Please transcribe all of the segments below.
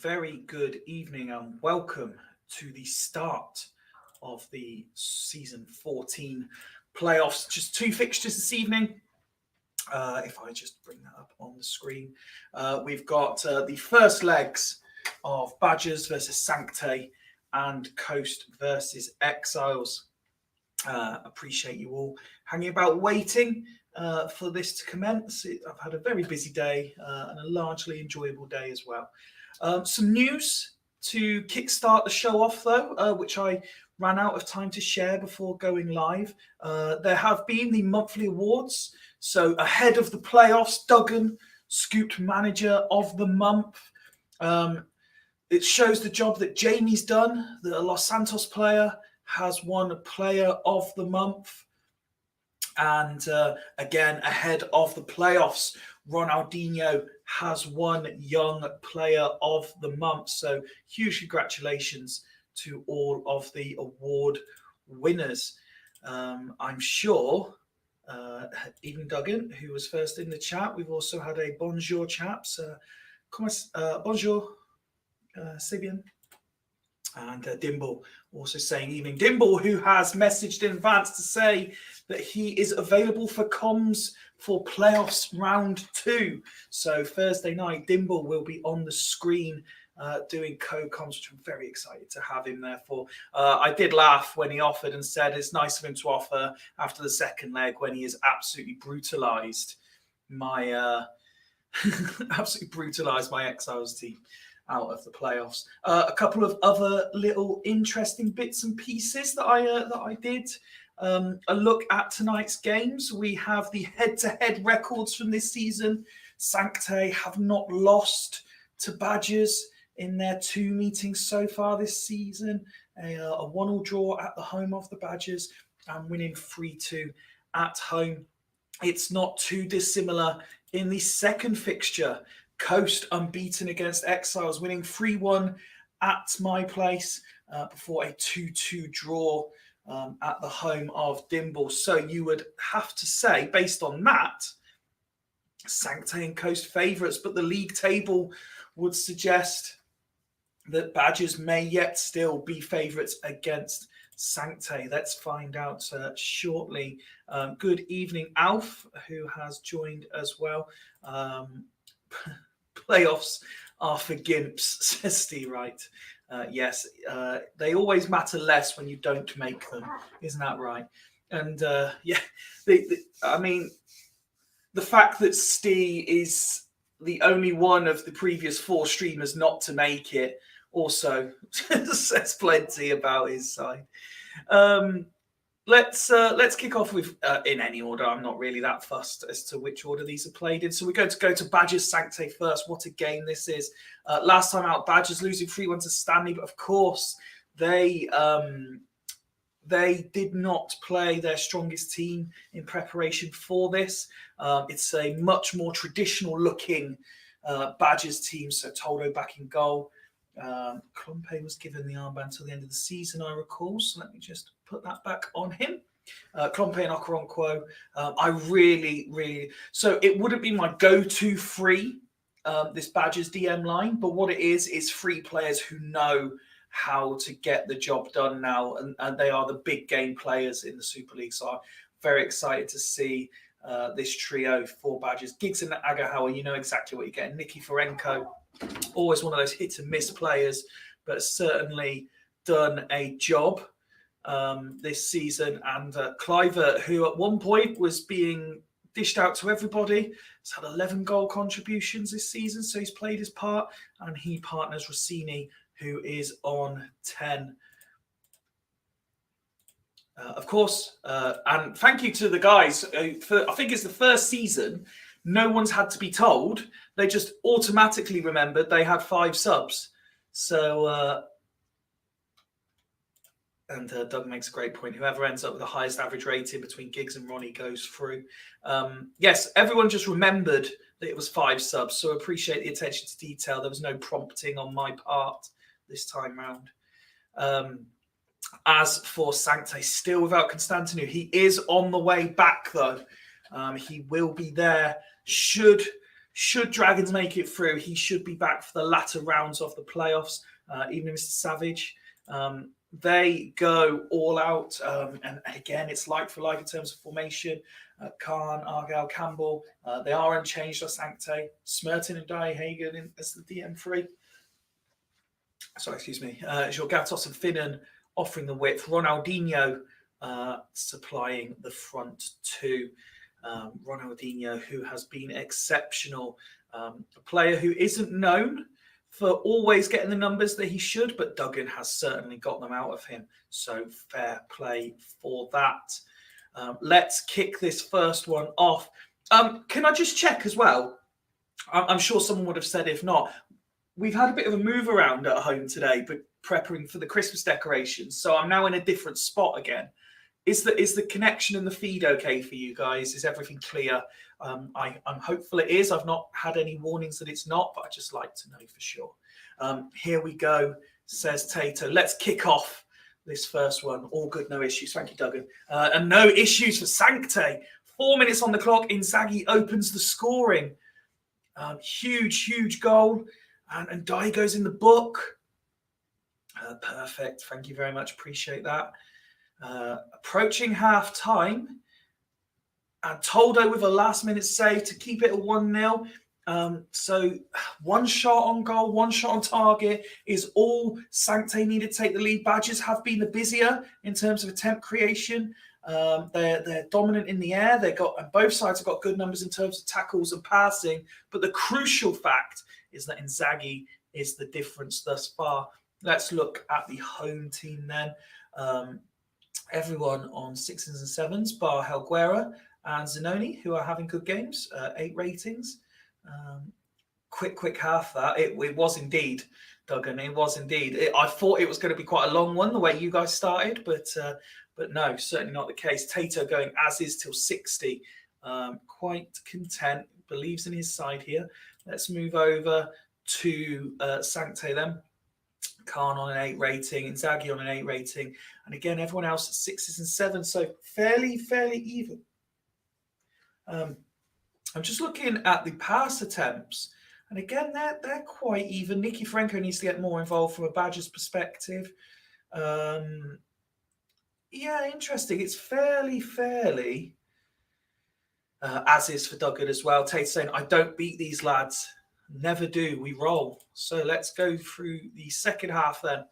very good evening and welcome to the start of the season 14 playoffs. Just two fixtures this evening. If I just bring that up on the screen, we've got the first legs of Badgers versus Sancte and Coast versus Exiles. Appreciate you all hanging about waiting for this to commence. I've had a very busy day and a largely enjoyable day as well. Some news to kickstart the show off, though, which I ran out of time to share before going live. There have been the monthly awards. So ahead of the playoffs, Duggan scooped Manager of the Month. It shows the job that Jamie's done. The Los Santos player has won Player of the Month. And again, ahead of the playoffs, Ronaldinho has won Young Player of the Month. So huge congratulations to all of the award winners. I'm sure, even Duggan, who was first in the chat, we've also had a bonjour chaps. Bonjour, c'est bien. And Dimble also saying evening. Dimble, who has messaged in advance to say that he is available for comms for playoffs round 2. So Thursday night, Dimble will be on the screen doing co-comms, which I'm very excited to have him there for. I did laugh when he offered and said it's nice of him to offer after the second leg when he has absolutely brutalised my Exiles team out of the playoffs. A couple of other little interesting bits and pieces that I did. A look at tonight's games. We have the head-to-head records from this season. Sancte have not lost to Badgers in their 2 meetings so far this season. A 1-1 draw at the home of the Badgers and winning 3-2 at home. It's not too dissimilar in the second fixture. Coast unbeaten against Exiles, winning 3-1 at my place before a 2-2 draw at the home of Dimble. So you would have to say, based on that, Sancte and Coast favourites, but the league table would suggest that Badgers may yet still be favourites against Sancte. Let's find out shortly. Good evening, Alf, who has joined as well. Playoffs are for gimps, says Steve Wright. Yes, they always matter less when you don't make them. Isn't that right? And yeah, I mean, the fact that Steve is the only one of the previous 4 streamers not to make it also says plenty about his side. Let's kick off with in any order. I'm not really that fussed as to which order these are played in. So we're going to go to Badgers Sancte first. What a game this is. Last time out, Badgers losing 3-1 to Stanley, but of course they did not play their strongest team in preparation for this. It's a much more traditional looking Badgers team. So Toldo back in goal. Klumpe was given the armband till the end of the season, I recall. So let me just put that back on him. Klumpe and Okoronkwo. I really... So it wouldn't be my go-to free, this Badgers DM line, but what it is free players who know how to get the job done now, and they are the big game players in the Super League. So I'm very excited to see this trio for Badgers. Giggs and Agahawa, you know exactly what you're getting. Nicky Forenko, always one of those hit and miss players, but certainly done a job this season. And Cliver, who at one point was being dished out to everybody, has had 11 goal contributions this season, so he's played his part, and he partners Rossini, who is on 10. Of course, and thank you to the guys. I think it's the first season no one's had to be told. They just automatically remembered they had 5 subs. So, and Doug makes a great point. Whoever ends up with the highest average rating between Giggs and Ronnie goes through. Yes, everyone just remembered that it was 5 subs. So appreciate the attention to detail. There was no prompting on my part this time round. As for Sancte, still without Constantinu. He is on the way back, though. He will be there should should Dragons make it through, he should be back for the latter rounds of the playoffs, even Mr. Savage. They go all out, and again, it's like for like in terms of formation. Khan, Argyle, Campbell, they are unchanged. Sancte, Smerton and Hagen as the DM3. Sorry, excuse me. Jorgatos and Finnan offering the width. Ronaldinho supplying the front two. Ronaldinho, who has been exceptional. A player who isn't known for always getting the numbers that he should, but Duggan has certainly got them out of him. So fair play for that. Let's kick this first one off. Can I just check as well? I'm sure someone would have said if not. We've had a bit of a move around at home today, but preparing for the Christmas decorations. So I'm now in a different spot again. Is the connection and the feed okay for you guys? Is everything clear? I'm hopeful it is. I've not had any warnings that it's not, but I'd just like to know for sure. Here we go, says Tato. Let's kick off this first one. All good, no issues. Thank you, Duggan. And no issues for Sancte. 4 minutes on the clock. Inzaghi opens the scoring. Huge goal. And Dai goes in the book. Perfect. Thank you very much. Appreciate that. Approaching half time. And Toldo with a last minute save to keep it at 1-0. So one shot on goal, one shot on target is all Sancte needed to take the lead. Badgers have been the busier in terms of attempt creation. They're dominant in the air. And both sides have got good numbers in terms of tackles and passing. But the crucial fact is that Inzaghi is the difference thus far. Let's look at the home team then. Everyone on 6s and 7s, bar Helguera and Zanoni, who are having good games, 8 ratings. Quick half that. It was indeed, Duggan. It was indeed. I thought it was going to be quite a long one, the way you guys started, but no, certainly not the case. Tato going as is till 60. Quite content, believes in his side here. Let's move over to Sancte then. Khan on an 8 rating, Inzaghi on an 8 rating, and again everyone else at 6s and 7s, so fairly even. I'm just looking at the pass attempts, and again they're quite even. Nicky Franco needs to get more involved from a Badgers perspective. Yeah, interesting. It's fairly as is for Duggan as well. Tate saying, I don't beat these lads. Never do. We roll. So let's go through the second half then.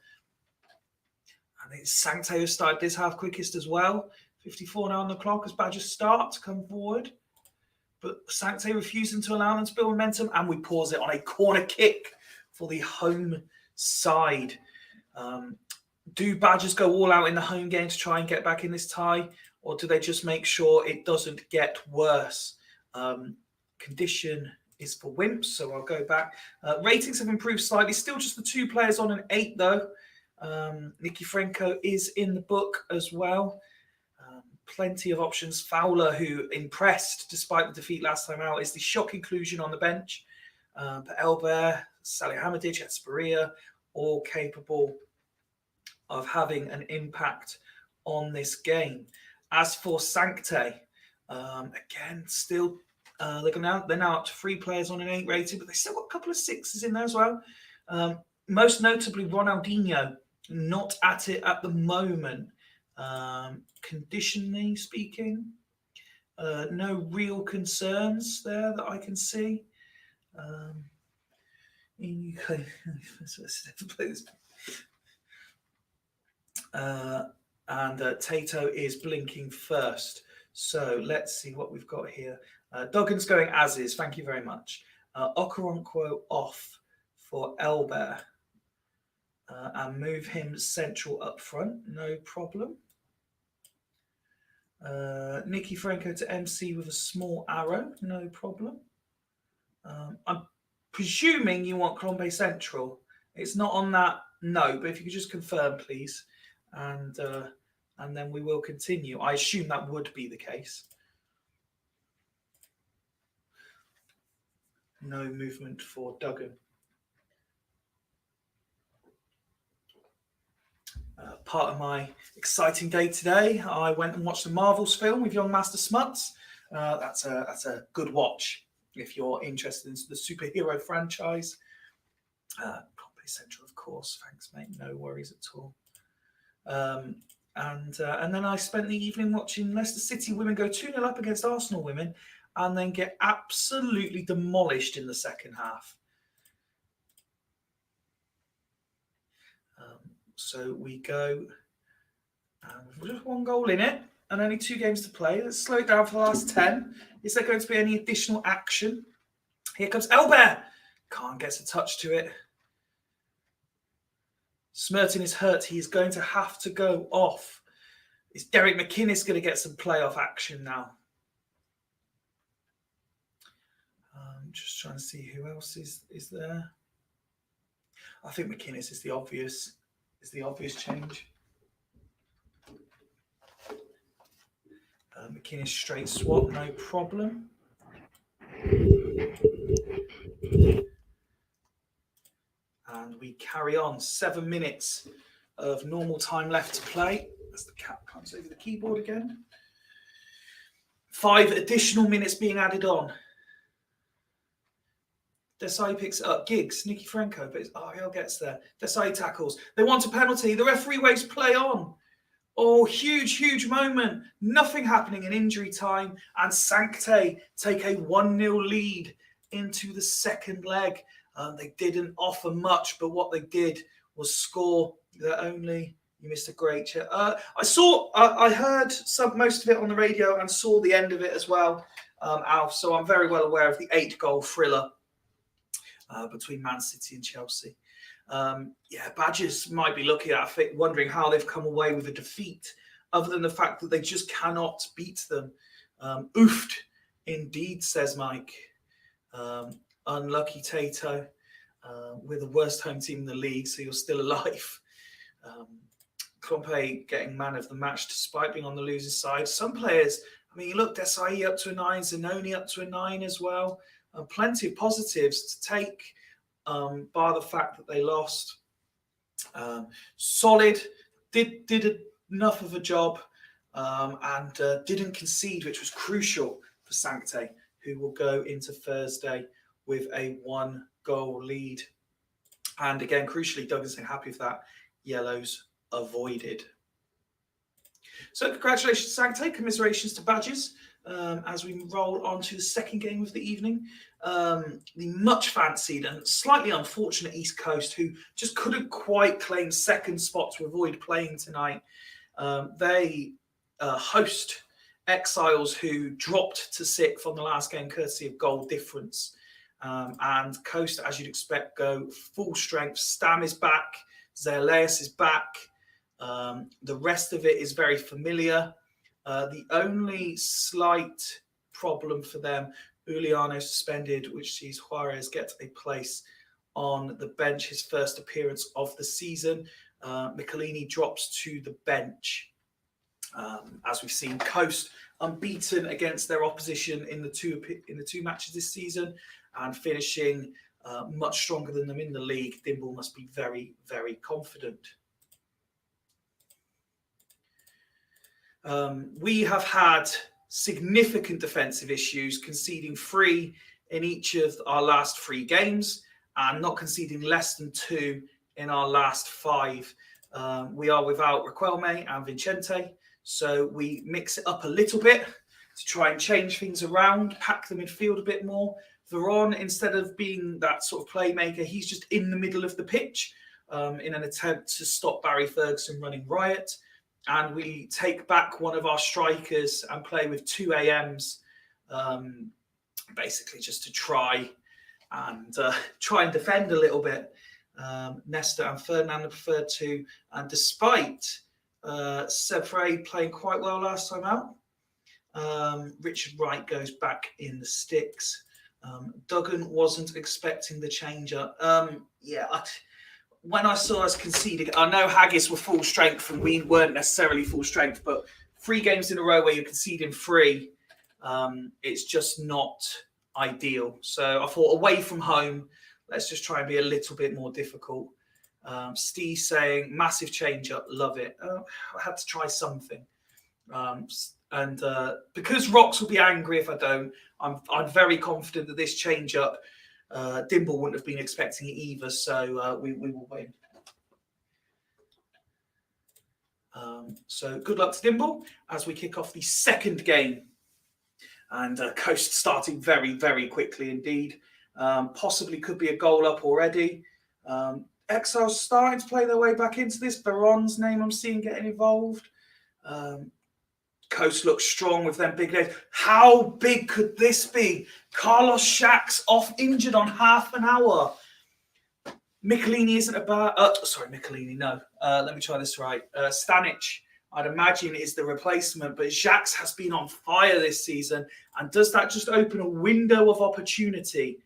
I think Sancte has started this half quickest as well. 54 now on the clock as Badgers start to come forward. But Sancte refusing to allow them to build momentum. And we pause it on a corner kick for the home side. Do Badgers go all out in the home game to try and get back in this tie? Or do they just make sure it doesn't get worse? Condition is for wimps, so I'll go back. Ratings have improved slightly. Still just the 2 players on an 8, though. Nicky Franco is in the book as well. Plenty of options. Fowler, who impressed despite the defeat last time out, is the shock inclusion on the bench. But Elbert, Salihamidzic, Esperia, all capable of having an impact on this game. As for Sancte, again, still they're now up to 3 players on an 8 rating, but they still got a couple of 6s in there as well. Most notably, Ronaldinho, not at it at the moment. Conditionally speaking, no real concerns there that I can see. And Tato is blinking first. So let's see what we've got here. Duggan's going as is. Thank you very much. Okoronkwo off for Elbert. And move him central up front. No problem. Nicky Franco to MC with a small arrow. No problem. I'm presuming you want Colombe central. It's not on that note, but if you could just confirm, please. And then we will continue. I assume that would be the case. No movement for Duggan. Part of my exciting day today, I went and watched the Marvels film with young Master Smuts. That's a good watch. if you're interested in the superhero franchise. Pompey Central, of course. Thanks, mate. No worries at all. And then I spent the evening watching Leicester City women go 2-0 up against Arsenal women and then get absolutely demolished in the second half. So we go, with just 1 goal in it and only 2 games to play. Let's slow it down for the last 10. Is there going to be any additional action? Here comes Elbert. Khan gets a touch to it. Smerton is hurt. He is going to have to go off. Is Derek McInnes going to get some playoff action now? Just trying to see who else is there. I think McInnes is the obvious change. McInnes straight swap, no problem. And we carry on. 7 minutes of normal time left to play. As the cat comes over the keyboard again. 5 additional minutes being added on. Desai picks up Giggs, Nicky Franco, but Ariel gets there. Desai tackles. They want a penalty. The referee waves play on. Oh, huge moment. Nothing happening in injury time. And Sancte take a 1-0 lead into the second leg. They didn't offer much, but what they did was score their only. You missed a great chat. I heard most of it on the radio and saw the end of it as well, Alf. So I'm very well aware of the 8-goal thriller between Man City and Chelsea. Badgers might be looking at it, wondering how they've come away with a defeat, other than the fact that they just cannot beat them. Oofed, indeed, says Mike. Unlucky Tato. We're the worst home team in the league, so you're still alive. Pompey getting man of the match despite being on the losing side. Some players, I mean, you look, Desai up to a 9, Zanoni up to a 9 as well. Plenty of positives to take, bar the fact that they lost. Solid, did enough of a job, and didn't concede, which was crucial for Sancte, who will go into Thursday with a 1-goal lead. And again, crucially, Douglas happy with that. Yellows avoided. So congratulations, Sancte. Commiserations to Badgers. As we roll on to the second game of the evening, the much fancied and slightly unfortunate East Coast, who just couldn't quite claim second spot to avoid playing tonight. They host Exiles, who dropped to 6th on the last game courtesy of goal difference. And Coast, as you'd expect, go full strength. Stam is back. Zaleas is back. The rest of it is very familiar. The only slight problem for them, Uliano suspended, which sees Juarez get a place on the bench, his first appearance of the season. Michelini drops to the bench. As we've seen, Coast unbeaten against their opposition in the two matches this season, and finishing much stronger than them in the league. Dimble must be very, very confident. We have had significant defensive issues, conceding 3 in each of our last 3 games and not conceding less than 2 in our last 5. We are without Riquelme and Vicente, so we mix it up a little bit to try and change things around, pack the midfield a bit more. Veron, instead of being that sort of playmaker, he's just in the middle of the pitch in an attempt to stop Barry Ferguson running riot. And we take back one of our strikers and play with 2 AMs, basically just to try and defend a little bit. Nestor and Ferdinand preferred to, and despite Sevre playing quite well last time out, Richard Wright goes back in the sticks. Duggan wasn't expecting the change-up. When I saw us conceding, I know Haggis were full strength and we weren't necessarily full strength, but 3 games in a row where you're conceding 3, it's just not ideal. So I thought, away from home, let's just try and be a little bit more difficult. Steve saying, massive change up, love it. I had to try something. And because Rocks will be angry if I don't, I'm very confident that this change-up, Dimble wouldn't have been expecting it either, so we will win. So good luck to Dimble as we kick off the second game. And Coast starting very, very quickly indeed. Possibly could be a goal up already. Exiles starting to play their way back into this. Veron's name I'm seeing getting involved. Coast looks strong with them big legs. How big could this be? Carlos Shax off injured on half an hour. Michelini isn't about. Sorry, Michelini. No, let me try this right. Stanic, I'd imagine, is the replacement, but Shax has been on fire this season. And does that just open a window of opportunity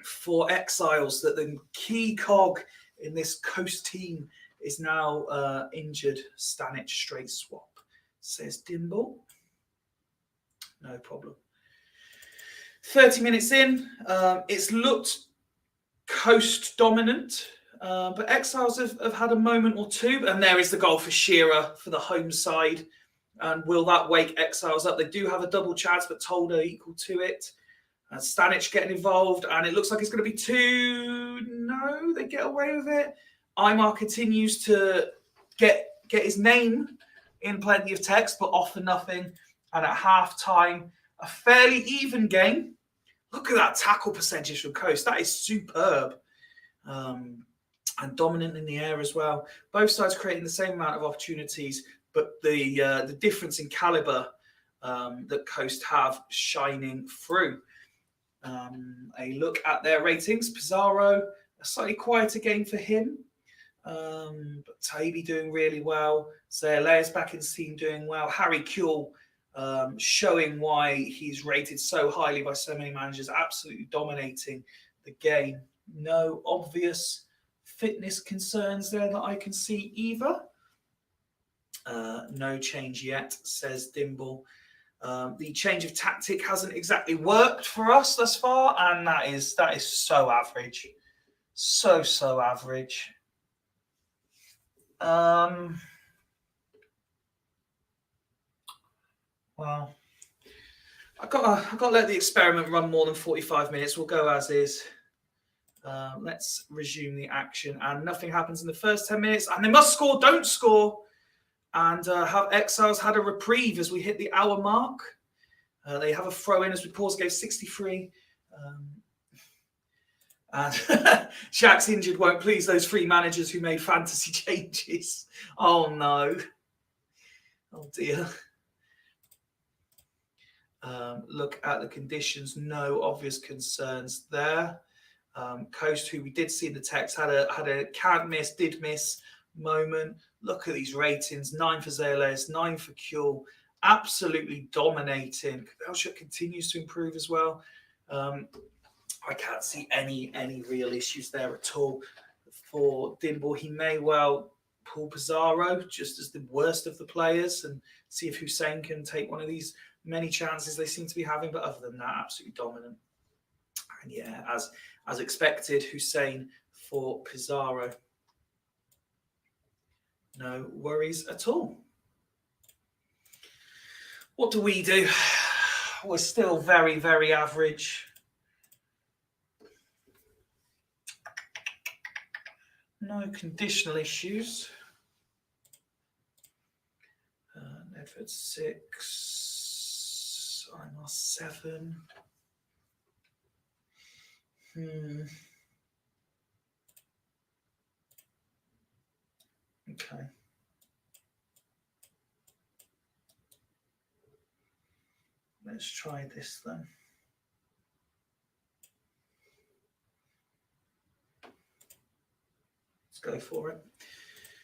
for Exiles that the key cog in this Coast team is now injured? Stanic straight swap, says Dimble. No problem. 30 minutes in, it's looked Coast dominant, but Exiles have had a moment or two, and there is the goal for Shearer for the home side. And will that wake Exiles up? They do have a double chance, but Tolda equal to it. And Stanic getting involved, and it looks like it's going to be 2. No, they get away with it. Aymar continues to get his name in plenty of text, but offer nothing. And at half time, a fairly even game. Look at that tackle percentage from Coast. That is superb. And dominant in the air as well. Both sides creating the same amount of opportunities, but the difference in caliber that Coast have shining through. A look at their ratings. Pizarro, a slightly quieter game for him. But Taby doing really well. Zayalea's back in the team doing well. Harry Kuehl showing why he's rated so highly by so many managers, absolutely dominating the game. No obvious fitness concerns there that I can see either. No change yet, says Dimble. The change of tactic hasn't exactly worked for us thus far, and that is so average. So average. Well, I've got to let the experiment run more than 45 minutes. We'll go as is. Let's resume the action. And nothing happens in the first 10 minutes. And they must score, don't score. And have Exiles had a reprieve as we hit the hour mark. They have a throw in as we pause game 63. And Shaq's injured won't please those 3 managers who made fantasy changes. Oh, no. Oh, dear. Look at the conditions. No obvious concerns there. Coast, who we did see in the text, had a can't miss, did miss moment. Look at these ratings. 9 for Zayales, 9 for Kuehl. Absolutely dominating. Elshot continues to improve as well. I can't see any real issues there at all for Dimble. He may well pull Pizarro just as the worst of the players and see if Hussein can take one of these many chances they seem to be having. But other than that, absolutely dominant. And yeah, as expected, Hussein for Pizarro. No worries at all. What do we do? We're still very, very average. No conditional issues. Nedford 6. Aymar 7. Okay. Let's try this then. Let's go for it.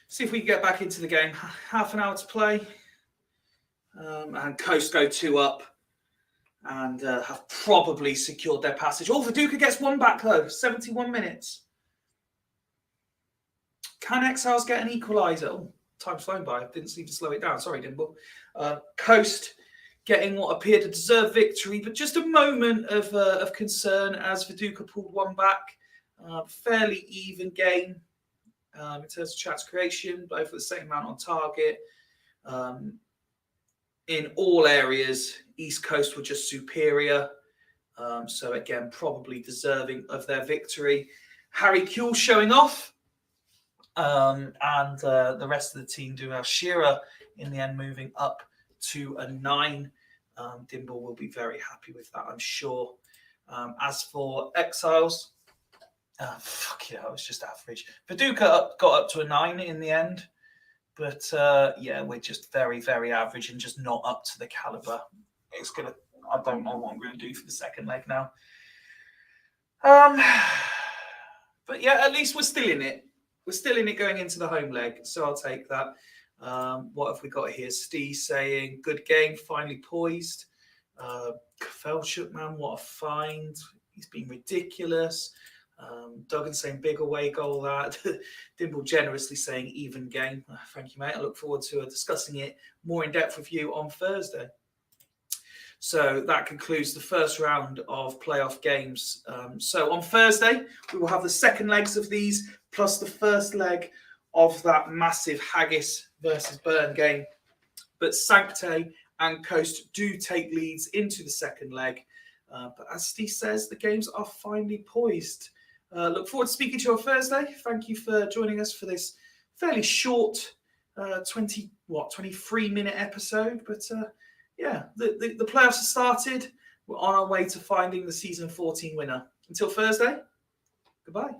See if we can get back into the game. Half an hour to play. And Coast go 2 up and have probably secured their passage. Oh, Viduka gets 1 back though. 71 minutes. Can Exiles get an equaliser? Oh, time's flown by. Didn't seem to slow it down. Sorry, Dimble. Coast getting what appeared to deserve victory, but just a moment of concern as Viduka pulled 1 back. Fairly even game in terms of chance creation, both for the same amount on target. in all areas. East Coast were just superior. So again, probably deserving of their victory. Harry Kuehl showing off. And the rest of the team do well. Shearer in the end moving up to a 9. Dimble will be very happy with that, I'm sure. As for Exiles, it was just average. Paducah got up to a 9 in the end. But we're just very, very average and just not up to the caliber. I don't know what I'm going to do for the second leg now. But yeah, at least we're still in it. We're still in it going into the home leg, so I'll take that. What have we got here? Steve saying, good game, finally poised. Felshuk, man, what a find. He's been ridiculous. Duggan saying big away goal that. Dimble generously saying even game. Thank you, mate. I look forward to discussing it more in depth with you on Thursday. So that concludes the first round of playoff games. So on Thursday, we will have the second legs of these, plus the first leg of that massive Haggis versus Burn game. But Sancte and Coast do take leads into the second leg. But as Steve says, the games are finally poised. Look forward to speaking to you on Thursday. Thank you for joining us for this fairly short 23-minute episode. But the playoffs have started. We're on our way to finding the season 14 winner. Until Thursday, goodbye.